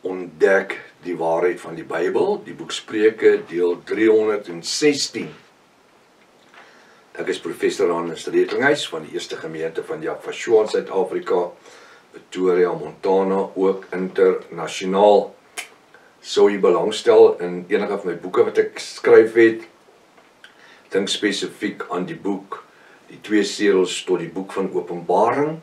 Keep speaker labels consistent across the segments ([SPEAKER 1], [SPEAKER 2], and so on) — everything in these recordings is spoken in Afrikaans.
[SPEAKER 1] ontdek die waarheid van die Bybel, die boek Spreuke, deel 316. Ek is professor aan die Redlinghuis van die Eerste Gemeente van Jaffa in Suid-Afrika, Pretoria, Montana, ook internasionaal. Sou jy belangstel in enige van my boeke wat ek skryf het, dink spesifiek aan die boek, die 2 serels tot die boek van Openbaring,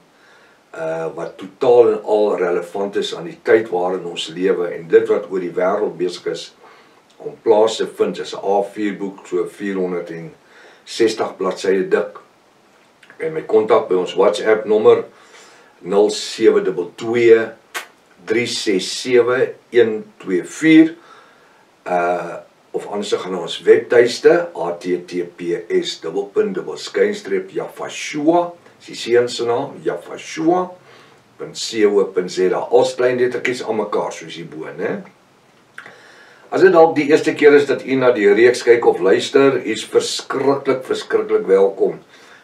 [SPEAKER 1] wat totaal en al relevant is aan die tyd waarin ons lewe en dit wat oor die wêreld besig is om plaas te vind, is 'n A4 boek, so 460 bladsye dik. En my kontak by ons WhatsApp nommer 0722 367 124, of anders gaan na ons webtuiste https://Jaffashua, die seun se naam, Jaffashua.co.za, als klein lettertjies aan mekaar, soos hierbo, né? As dit dalk die eerste keer is dat u na die reeks kyk of luister, u is verskriklik welkom.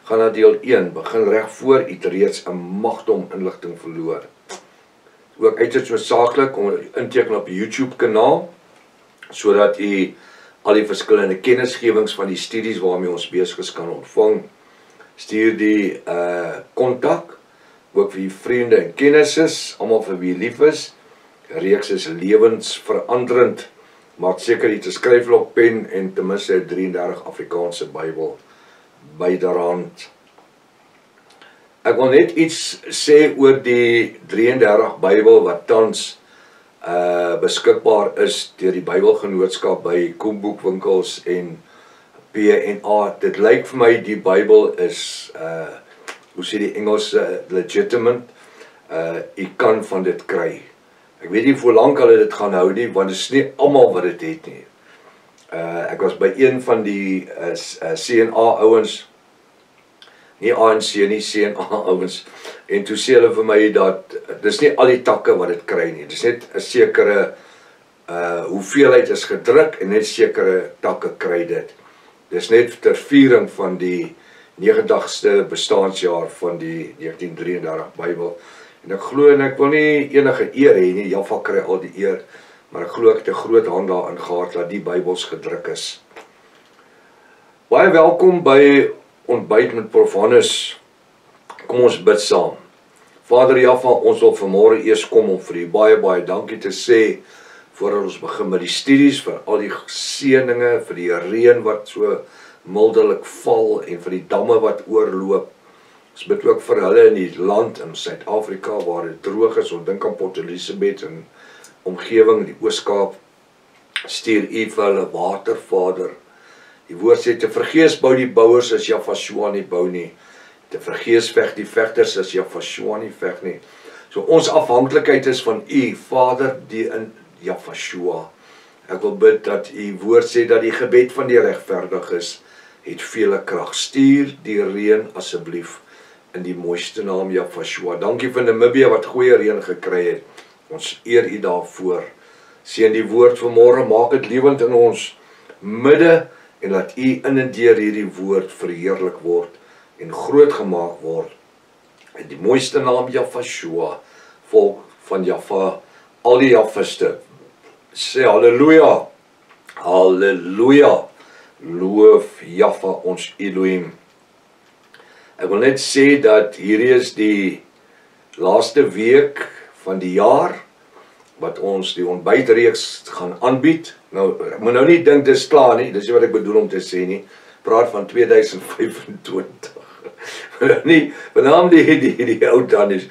[SPEAKER 1] Gaan na deel 1, begin reg voor u het reeds 'n magdom inligting verloor. Ook uiters noodsaaklik om inteken op die YouTube kanaal, sodat u al die verskillende kennisgewings van die studies waarmee ons besig is kan ontvang. Stuur die kontak, ook vir die vriende en kennisses, almal vir wie lief is. Die reeks is lewensveranderend. Maak seker jy te skryfblok pen en ten minste 33 Afrikaanse Bybel byderhand. Ek wil net iets sê oor die 33 Bybel wat tans beskikbaar is deur die Bybelgenootskap by koopboekwinkels en P&A. Dit lyk vir my die Bybel is, hoe sê die Engels, legitimate. U kan van dit kry. Ek weet nie hoe lank hulle dit gaan hou nie, want dit is nie almal wat dit het nie. Ek was by een van die C&A ouens, nie ANC nie, C&A ouens, en toe sê hulle vir my dat dis nie al die takke wat dit kry nie, dis net 'n sekere hoeveelheid is gedruk en net sekere takke kry dit. Dis net ter viering van die 90ste bestaansjaar van die 1933 Bybel. En ek glo, en ek wil nie enige eer hê nie, Jaffa kry al die eer, maar ek glo ek het 'n groot hand daarin gehad dat die Bybels gedruk is. Baie welkom by Ontbyt met Prof Hannes. Kom ons bid saam. Vader Jaffa, ons wil vanmôre eers kom om vir u baie dankie te sê voordat ons begin met die studies, vir al die seëninge, vir die reën wat so mildelik val en vir die damme wat oorloop. Ons bid ook vir hulle in die land in Suid-Afrika waar dit droog is. Ons dink aan Port Elizabeth en omgewing, die Oos-Kaap. Stuur u vir hulle water, Vader. Die woord sê, te vergees bou die bouers as Jaffashua nie bou nie. Te vergees veg die vegters as Jaffashua nie veg nie. So ons afhanklikheid is van u, Vader, die in Jaffashua. Ek wil bid dat u woord sê dat die gebed van die regverdiges het vele krag. Stuur die reën asseblief in die mooiste naam Jaffashua. Dankie vir Namibië wat goeie reën gekry het. Ons eer u daarvoor. Seën die woord vanmôre, maak dit lewend in ons midde en laat u in en deur hierdie woord verheerlik word en groot gemaak word. In die mooiste naam Jaffashua, volk van Jaffa, al die Jaffiste, sê halleluja, halleluja, loof Jaffa ons Elohim. Ek wil net sê dat hierdie is die laaste week van die jaar wat ons die ontbytreeks gaan aanbied. Nou, ek moet nou nie dink dis klaar nie, dis nie wat ek bedoel om te sê nie. Praat van 2025. Nie, benaam die ou tannies.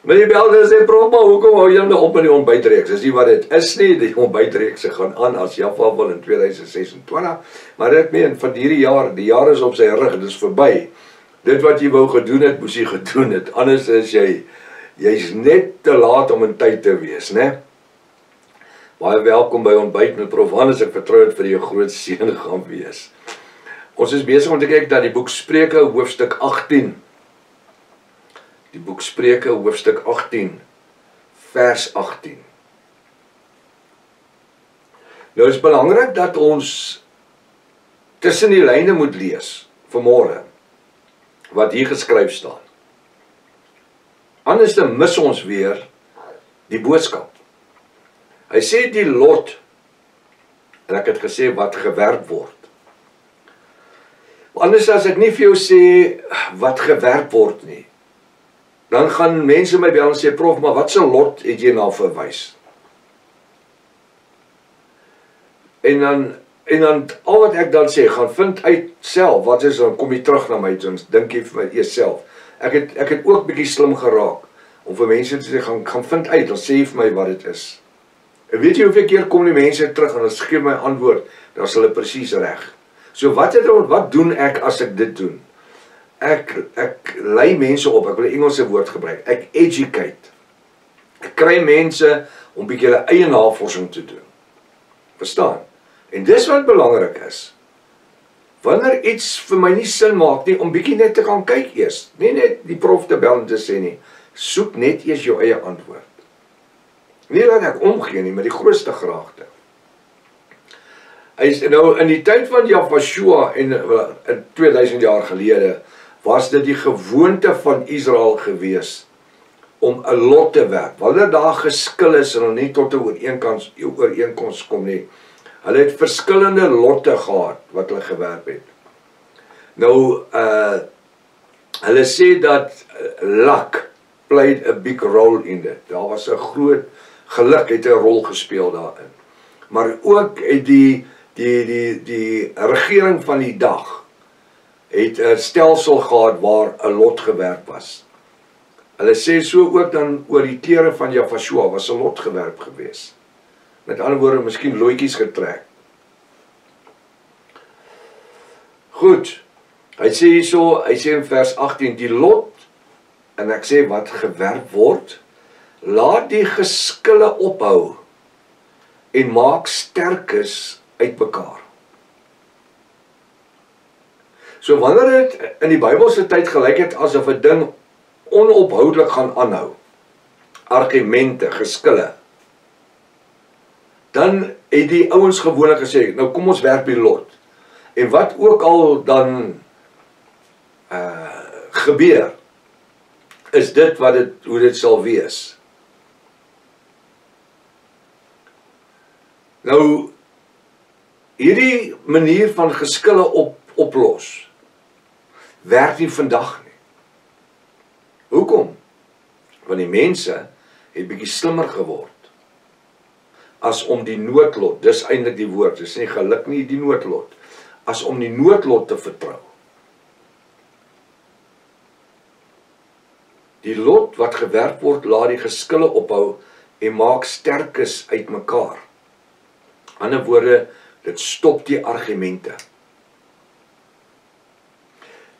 [SPEAKER 1] Maar die belde sê, prof, maar hoekom hou jy nou op in die ontbytreeks? Dis nie wat dit is nie, die ontbytreeks gaan aan as Jaffa wil in 2026. Maar ek meen, van hierdie jaar, die jaar is op sy rug, dit is verby. Dit wat jy wou gedoen het, moes jy gedoen het. Anders is jy's net te laat om in tyd te wees, né? Baie welkom by Ontbyt met Prof Hannes. Ek vertrou dit vir jou groot seën gaan wees. Ons is besig om te kyk na die boek Spreuke, hoofstuk 18. Die boek Spreuke, hoofstuk 18, vers 18. Nou is belangrik dat ons tussen die lyne moet lees vanmôre wat hier geskryf staan. Anders dan mis ons weer die boodskap. Hy sê die lot, en ek het gesê wat gewerp word. Anders as ek nie vir jou sê wat gewerp word nie, dan gaan mense my bel en sê, prof, maar wat se lot het jy na verwys? En dan al wat ek dan sê, gaan vind uit self, wat is dan, kom jy terug na my, dan dink jy vir my eers self. Ek het ook bietjie slim geraak, om vir mense te sê, gaan vind uit, dan sê jy vir my wat dit is. En weet jy hoeveel keer kom die mense terug, en as gee my antwoord, dan is hulle presies reg. So wat doen ek as ek dit doen? Ek lei mense op, ek wil 'n Engelse woord gebruik, ek educate. Ek kry mense om bietjie hulle eie navorsing te doen. Verstaan? En dis wat belangrik is. Wanneer iets vir my nie sin maak nie, om bietjie net te gaan kyk eers. Nie net die prof te bel en te sê nie, soek net eers jou eie antwoord. Nie dat ek omgee nie, met die grootste graagte. Hy is nou in die tyd van Jafashua in 2000 jaar gelede, was dit die gewoonte van Israel gewees om 'n lot te werp. Wanneer daar geskil is en nie tot 'n ooreenkoms kom nie. Hulle het verskillende lotte gehad wat hulle gewerp het. Nou, hulle sê dat luck played a big role in it. Daar was 'n groot geluk het 'n rol gespeel daarin. Maar ook het die regering van die dag het 'n stelsel gehad waar 'n lot gewerp was. Hulle sê so ook dan oor die klere van Jafashua was 'n lot gewerp gewees. Met ander woorde, miskien loetjies getrek. Goed, hy sê in vers 18, die lot, en ek sê wat gewerp word, laat die geskille ophou, en maak sterkes uit mekaar. So wanneer dit in die Bybelse tyd gelyk het asof 'n ding onophoudelik gaan aanhou, argumente, geskille, dan het die ouens gewoonlik gesê, nou kom ons werp die lot. En wat ook al dan gebeur, is dit hoe dit sal wees. Nou, hierdie manier van geskille oplos, werk nie vandag nie. Hoekom? Want die mense het bietjie slimmer geword. As om die noodlot, dis eintlik die woord, dis nie geluk nie, die noodlot, as om die noodlot te vertrou. Die lot wat gewerp word, laat die geskille ophou en maak sterkes uit mekaar. Ander woorde, dit stop die argumente.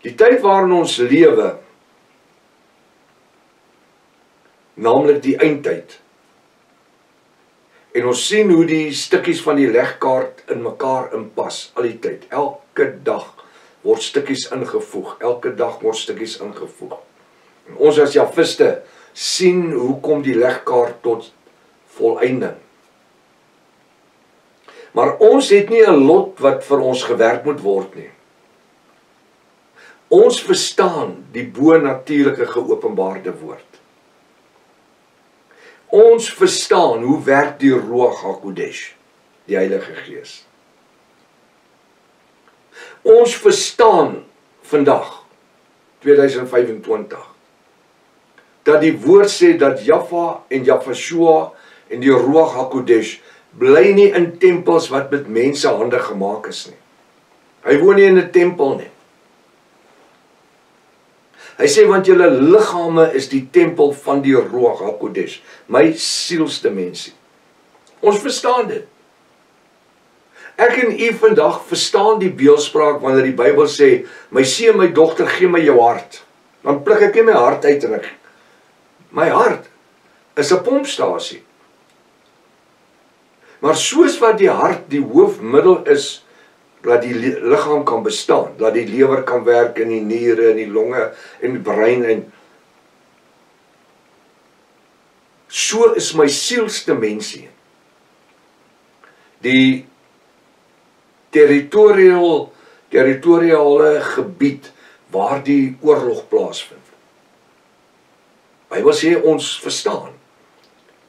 [SPEAKER 1] Die tyd waarin ons lewe, naamlik die eindtyd, en ons sien hoe die stukkies van die legkaart in mekaar inpas, al die tyd, elke dag word stukkies ingevoeg, elke dag word stukkies ingevoeg. En ons as Jafiste sien hoe kom die legkaart tot volleinding. Maar ons het nie 'n lot wat vir ons gewerp moet word nie. Ons verstaan die bo-natuurlike geopenbaarde woord. Ons verstaan hoe werk die Ruach HaKodesh, die Heilige Gees. Ons verstaan vandag, 2025, dat die woord sê dat Jaffa en Jafashua en die Ruach HaKodesh bly nie in tempels wat met mense hande gemaak is nie. Hy woon nie in 'n tempel nie. Hy sê, want julle liggame is die tempel van die Ruach HaKodesh, my sielsdimensie. Ons verstaan dit. Ek en u vandag verstaan die beeldspraak wanneer die Bybel sê, my seun, my dogter, gee my jou hart. Dan pluk ek nie my hart uit en my hart is 'n pompstasie. Maar soos wat die hart die hoofmiddel is, dat die liggaam kan bestaan, dat die lewer kan werk in die niere, in die longe, in die brein, en so is my sielsdimensie. Die territoriale gebied waar die oorlog plaasvind. Bybel sê ons verstaan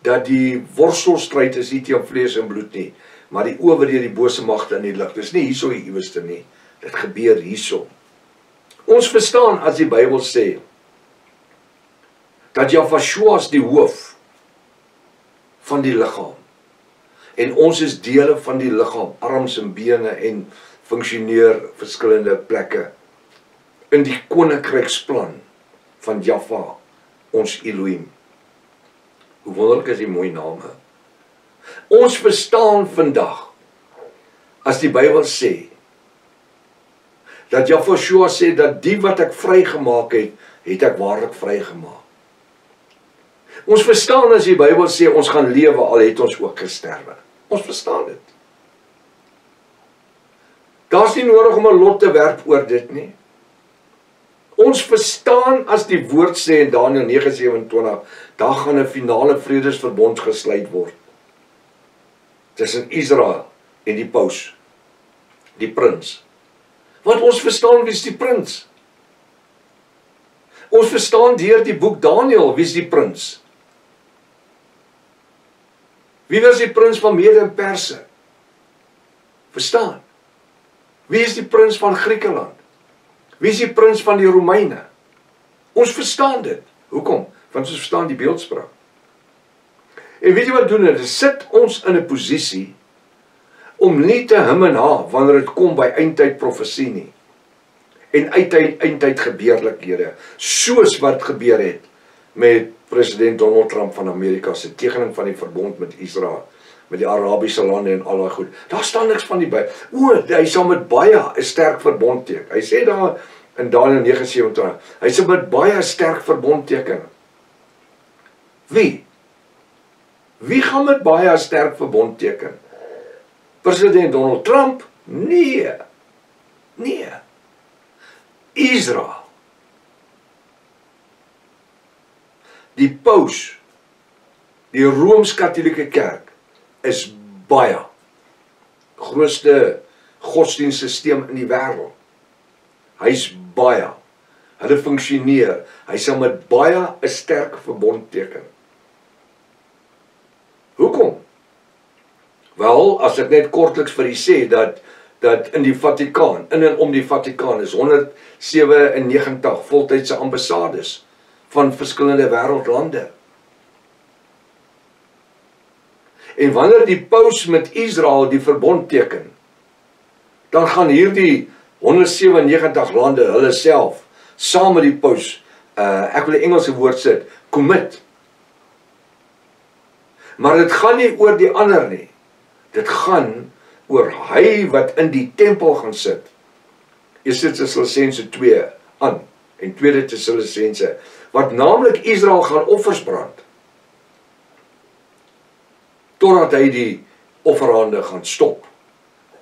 [SPEAKER 1] dat die worstelstryd is nie teen vlees en bloed nie, maar die oorweer die bose magte in die lig. Dis nie hierso iewers nie. Dit gebeur hierso. Ons verstaan as die Bybel sê dat Jahweh is die hoof van die liggaam. En ons is dele van die liggaam, arms en bene en funksioneer verskillende plekke in die koninkryksplan van Jahweh, ons Elohim. Hoe wonderlik is die mooi name. Ons verstaan vandag as die Bybel sê dat Jahweh sê dat die wat ek vrygemaak het, het ek waarlik vrygemaak. Ons verstaan as die Bybel sê ons gaan lewe al het ons ook gesterwe. Ons verstaan dit. Daar's nie nodig om 'n lot te werp oor dit nie. Ons verstaan as die woord sê in Daniël 9:27, daar gaan 'n finale vredesverbond gesluit word tussen Israel en die paus, die prins. Want ons verstaan wie is die prins. Ons verstaan deur die boek Daniël wie is die prins. Wie was die prins van Mede en Perse? Verstaan? Wie is die prins van Griekeland? Wie is die prins van die Romeine? Ons verstaan dit. Hoekom? Want ons verstaan die beeldspraak. En weet jy wat doen dit? Dit sit ons in 'n posisie om nie te him en ha wanneer dit kom by eindtyd profesie nie. En eindtyd gebeurlikhede, soos wat gebeur het met president Donald Trump van Amerika se tekening van die verbond met Israel, met die Arabiese lande en al daai goed. Daar staan niks van die by. Hy sal met baie 'n sterk verbond teken. Hy sê daar in Daniël 9:27, hy sal met baie sterk verbond teken. Wie? Wie gaan met baie sterk verbond teken? President Donald Trump? Nee. Nee. Israel. Die paus, die Rooms-Katolieke Kerk, is baie grootste godsdienstsysteem in die wêreld. Hy's baie. Hulle funksioneer. Hy sal met baie 'n sterk verbond teken. Hoekom? Wel, as ek net kortliks vir u sê dat in die Vatikaan, in en om die Vatikaan is 197 voltydse ambassades van verskillende wêreldlande. En wanneer die paus met Israel die verbond teken, dan gaan hierdie 197 lande hulle self saam met die paus, ek wil die Engelse woord sit, commit. Maar dit gaan nie oor die ander nie. Dit gaan oor hy wat in die tempel gaan sit. Eerste Tessalonisense 2 aan en tweede Tessalonisense, wat naamlik Israel gaan offers brand. Totdat hy die offerhande gaan stop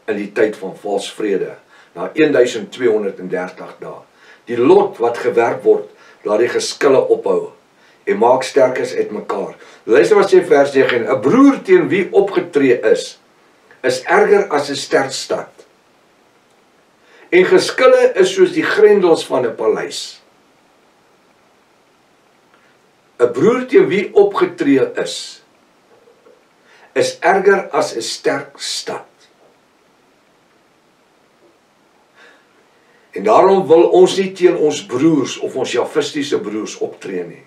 [SPEAKER 1] in die tyd van vals vrede, na 1230 dae. Die lot wat gewerp word, laat die geskille ophou en maak sterkes uit mekaar. Luister wat sê vers 9, 'n broer teen wie opgetree is erger as 'n sterk stad. En geskille is soos die grendels van 'n paleis. 'n broer teen wie opgetree is erger as 'n sterk stad. En daarom wil ons nie teen ons broers of ons javistiese broers optree nie.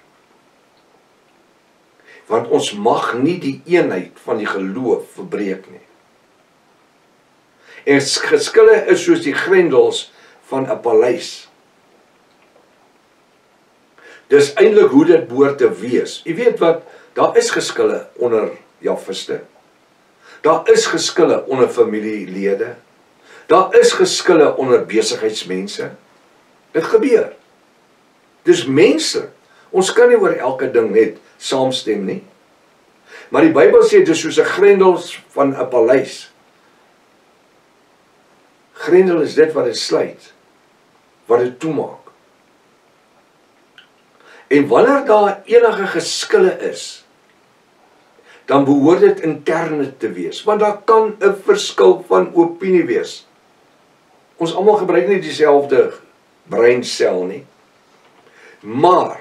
[SPEAKER 1] Want ons mag nie die eenheid van die geloof verbreek nie. En geskille is soos die grendels van 'n paleis. Dis eintlik hoe dit behoort te wees. U weet wat, daar is geskille onder javiste. Daar is geskille onder familielede. Daar is geskille onder besigheidsmense. Dit gebeur. Dis menslik. Ons kan nie oor elke ding net saamstem nie. Maar die Bybel sê dis soos 'n grendels van 'n paleis. Grendel is dit wat dit sluit, wat dit toemaak. En wanneer daar enige geskille is, dan behoort dit interne te wees, want daar kan 'n verskil van opinie wees. Ons almal gebruik nie dieselfde breinsel nie, maar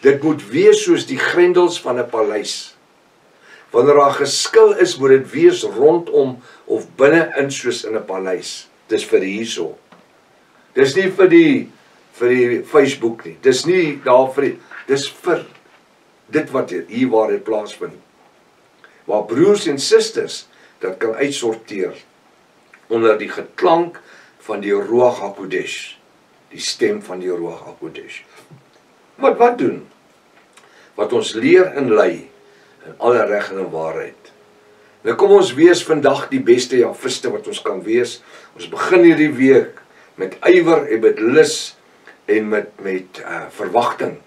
[SPEAKER 1] dit moet wees soos die grendels van 'n paleis. Wanneer daar geskil is, moet dit wees rondom of binne-in soos in 'n paleis. Dis vir hierso. Dis nie vir die Facebook nie. Dis nie daar vir dis vir dit wat hier waar dit plaasvind. Waar broers en susters dat kan uitsorteer onder die geklank van die Ruach HaKodesh, die stem van die Ruach HaKodesh. Wat doen? Wat ons leer en lei in alle reg en waarheid. Nou kom ons wees vandag die beste javiste wat ons kan wees. Ons begin hierdie week met ywer en met lus en met verwagting.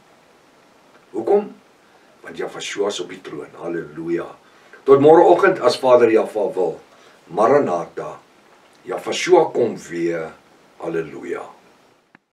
[SPEAKER 1] Hoekom? Want Jahweh is op die troon. Halleluja. Tot môreoggend as Vader Jahweh wil. Maranatha. Jahweh kom weer. Halleluja.